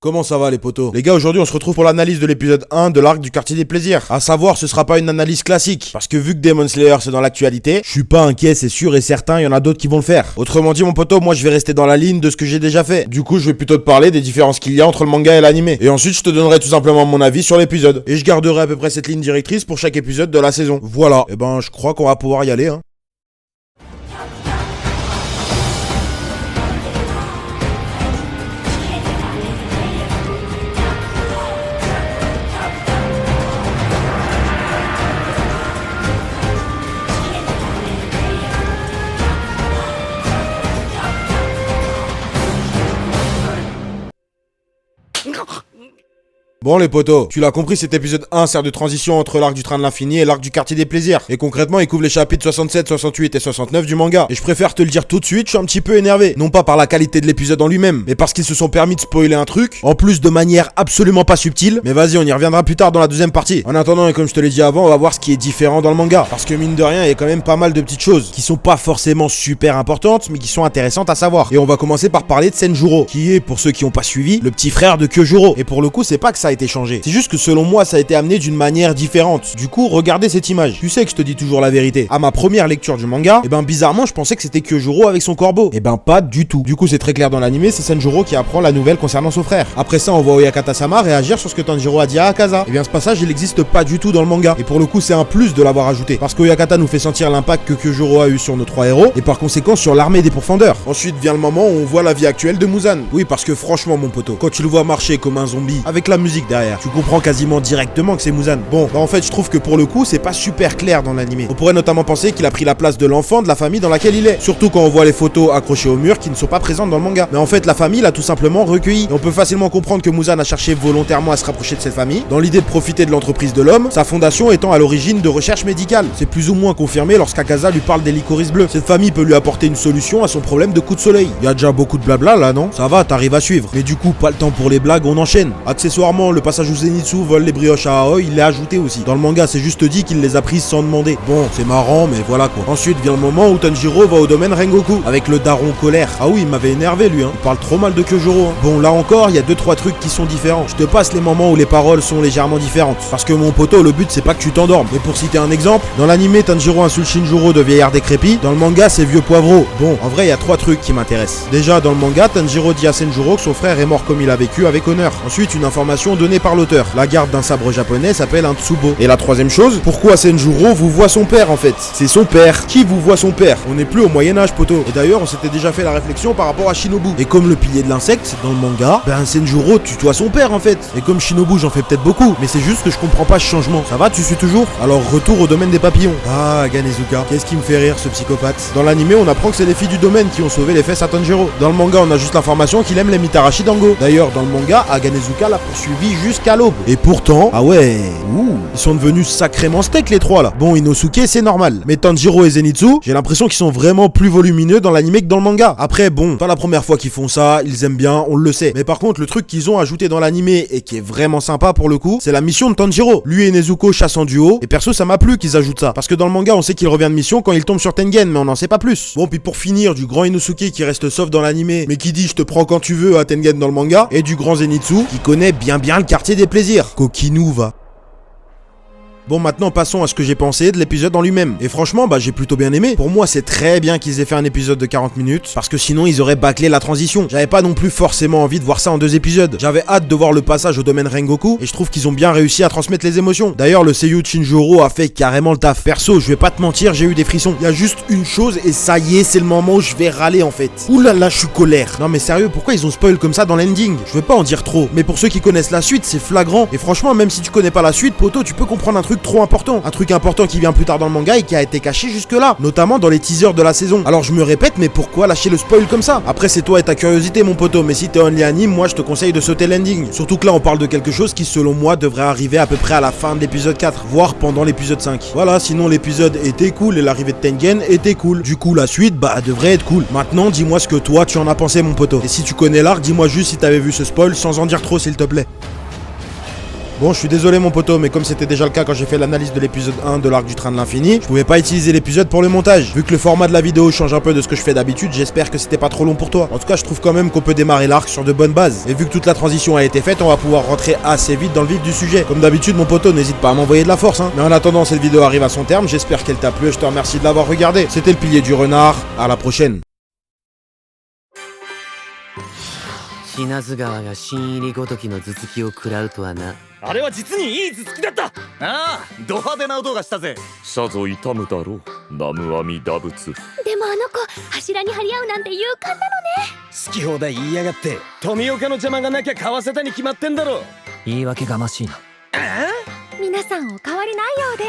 Comment ça va les potos? Les gars, aujourd'hui on se retrouve pour l'analyse de l'épisode 1 de l'arc du quartier des plaisirs. À savoir, ce sera pas une analyse classique, parce que vu que Demon Slayer c'est dans l'actualité, je suis pas inquiet, c'est sûr et certain, il y en a d'autres qui vont le faire. Autrement dit mon poteau, moi je vais rester dans la ligne de ce que j'ai déjà fait. Du coup je vais plutôt te parler des différences qu'il y a entre le manga et l'animé. Et ensuite je te donnerai tout simplement mon avis sur l'épisode. Et je garderai à peu près cette ligne directrice pour chaque épisode de la saison. Voilà, et ben je crois qu'on va pouvoir y aller hein. Bon les potos, tu l'as compris, cet épisode 1 sert de transition entre l'arc du train de l'infini et l'arc du quartier des plaisirs. Et concrètement, il couvre les chapitres 67, 68 et 69 du manga. Et je préfère te le dire tout de suite, je suis un petit peu énervé. Non pas par la qualité de l'épisode en lui-même, mais parce qu'ils se sont permis de spoiler un truc, en plus de manière absolument pas subtile. Mais vas-y, on y reviendra plus tard dans la deuxième partie. En attendant, et comme je te l'ai dit avant, on va voir ce qui est différent dans le manga. Parce que mine de rien, il y a quand même pas mal de petites choses qui sont pas forcément super importantes, mais qui sont intéressantes à savoir. Et on va commencer par parler de Senjuro, qui est, pour ceux qui ont pas suivi, le petit frère de Kyojuro. Et pour le coup, c'est pas que ça a été changé. C'est juste que selon moi ça a été amené d'une manière différente. Du coup regardez cette image. Tu sais que je te dis toujours la vérité. À ma première lecture du manga, et ben bizarrement je pensais que c'était Kyojuro avec son corbeau. Et ben pas du tout. Du coup c'est très clair dans l'animé, c'est Senjuro qui apprend la nouvelle concernant son frère. Après ça on voit Oyakata-sama réagir sur ce que Tanjiro a dit à Akaza. Et bien ce passage il n'existe pas du tout dans le manga. Et pour le coup c'est un plus de l'avoir ajouté. Parce que Oyakata nous fait sentir l'impact que Kyojuro a eu sur nos trois héros. Et par conséquent sur l'armée des pourfendeurs. Ensuite vient le moment où on voit la vie actuelle de Muzan. Oui parce que franchement mon poteau, quand tu le vois marcher comme un zombie, avec la musique derrière, tu comprends quasiment directement que c'est Muzan. Bon, bah en fait je trouve que pour le coup c'est pas super clair dans l'animé. On pourrait notamment penser qu'il a pris la place de l'enfant de la famille dans laquelle il est. Surtout quand on voit les photos accrochées au mur qui ne sont pas présentes dans le manga. Mais en fait la famille l'a tout simplement recueilli. Et on peut facilement comprendre que Muzan a cherché volontairement à se rapprocher de cette famille, dans l'idée de profiter de l'entreprise de l'homme, sa fondation étant à l'origine de recherche médicale. C'est plus ou moins confirmé lorsqu'Akaza lui parle des licorices bleus. Cette famille peut lui apporter une solution à son problème de coup de soleil. Il y a déjà beaucoup de blabla là non? Ça va, t'arrives à suivre. Mais du coup pas le temps pour les blagues, on enchaîne. Accessoirement le passage où Zenitsu vole les brioches à Aoi, il l'est ajouté aussi. Dans le manga, c'est juste dit qu'il les a prises sans demander. Bon, c'est marrant, mais voilà quoi. Ensuite vient le moment où Tanjiro va au domaine Rengoku, avec le daron colère. Ah oui, il m'avait énervé lui, hein. Il parle trop mal de Kyojuro, hein. Bon, là encore, il y a 2-3 trucs qui sont différents. Je te passe les moments où les paroles sont légèrement différentes. Parce que mon poteau, le but, c'est pas que tu t'endormes. Et pour citer un exemple, dans l'animé, Tanjiro insulte Shinjuro de vieillard décrépit. Dans le manga, c'est vieux poivreau. Bon, en vrai, il y a 3 trucs qui m'intéressent. Déjà, dans le manga, Tanjiro dit à Senjuro que son frère est mort comme il a vécu avec honneur. Ensuite, une information donnée par l'auteur. La garde d'un sabre japonais s'appelle un Tsubo. Et la troisième chose, pourquoi Senjuro vous voit son père en fait? C'est son père. Qui vous voit son père? On n'est plus au Moyen-Âge, poteau. Et d'ailleurs, on s'était déjà fait la réflexion par rapport à Shinobu. Et comme le pilier de l'insecte, dans le manga, ben Senjuro tutoie son père en fait. Et comme Shinobu, j'en fais peut-être beaucoup, mais c'est juste que je comprends pas ce changement. Ça va, tu suis toujours? Alors retour au domaine des papillons. Ah, Ganezuka, qu'est-ce qui me fait rire ce psychopathe? Dans l'animé, on apprend que c'est les filles du domaine qui ont sauvé les fesses à Tanjiro. Dans le manga, on a juste l'information qu'il aime les Mitarashi Dango. D'ailleurs, dans le manga, Ganezuka l'a poursuivi jusqu'à l'aube. Et pourtant, ah ouais, ils sont devenus sacrément steak les trois là. Bon, Inosuke c'est normal, mais Tanjiro et Zenitsu, j'ai l'impression qu'ils sont vraiment plus volumineux dans l'anime que dans le manga. Après bon, pas la première fois qu'ils font ça, ils aiment bien, on le sait. Mais par contre, le truc qu'ils ont ajouté dans l'anime et qui est vraiment sympa pour le coup, c'est la mission de Tanjiro. Lui et Nezuko chassent en duo, et perso ça m'a plu qu'ils ajoutent ça. Parce que dans le manga, on sait qu'il revient de mission quand il tombe sur Tengen, mais on n'en sait pas plus. Bon, puis pour finir, du grand Inosuke qui reste sauf dans l'anime, mais qui dit je te prends quand tu veux à Tengen dans le manga, et du grand Zenitsu qui connaît bien le quartier des plaisirs. Kokinu va. Bon, maintenant passons à ce que j'ai pensé de l'épisode en lui-même. Et franchement, bah j'ai plutôt bien aimé. Pour moi, c'est très bien qu'ils aient fait un épisode de 40 minutes, parce que sinon ils auraient bâclé la transition. J'avais pas non plus forcément envie de voir ça en 2 épisodes. J'avais hâte de voir le passage au domaine Rengoku, et je trouve qu'ils ont bien réussi à transmettre les émotions. D'ailleurs, le seiyuu de Shinjuro a fait carrément le taf. Perso, je vais pas te mentir, j'ai eu des frissons. Il y a juste une chose, et ça y est, c'est le moment où je vais râler en fait. Oulala, je suis colère. Non mais sérieux, pourquoi ils ont spoil comme ça dans l'ending? Je veux pas en dire trop, mais pour ceux qui connaissent la suite, c'est flagrant. Et franchement, même si tu connais pas la suite, poto, tu peux comprendre un truc trop important. Un truc important qui vient plus tard dans le manga et qui a été caché jusque là, notamment dans les teasers de la saison. Alors je me répète, mais pourquoi lâcher le spoil comme ça? Après c'est toi et ta curiosité mon poteau, mais si t'es only anime, moi je te conseille de sauter l'ending. Surtout que là on parle de quelque chose qui selon moi devrait arriver à peu près à la fin de l'épisode 4, voire pendant l'épisode 5. Voilà, sinon l'épisode était cool et l'arrivée de Tengen était cool. Du coup la suite, bah devrait être cool. Maintenant dis-moi ce que toi tu en as pensé mon poteau. Et si tu connais l'arc, dis-moi juste si t'avais vu ce spoil sans en dire trop s'il te plaît. Bon, je suis désolé mon poteau, mais comme c'était déjà le cas quand j'ai fait l'analyse de l'épisode 1 de l'arc du train de l'infini, je pouvais pas utiliser l'épisode pour le montage. Vu que le format de la vidéo change un peu de ce que je fais d'habitude, j'espère que c'était pas trop long pour toi. En tout cas, je trouve quand même qu'on peut démarrer l'arc sur de bonnes bases. Et vu que toute la transition a été faite, on va pouvoir rentrer assez vite dans le vif du sujet. Comme d'habitude mon poteau, n'hésite pas à m'envoyer de la force, hein. Mais en attendant, cette vidéo arrive à son terme, j'espère qu'elle t'a plu et je te remercie de l'avoir regardé. C'était le pilier du renard, à la prochaine. 死なず川が新入りごときの頭突きを食らうとはな。あれは実にいい頭突きだった。ああ、ド派手な音がしたぜ。さぞ痛むだろう、南無阿弥陀仏。でもあの子柱に張り合うなんて勇敢なのね。好き放題言いやがって富岡の邪魔がなきゃ買わせたに決まってんだろ。言い訳がましいな。皆さんお変わりないようで。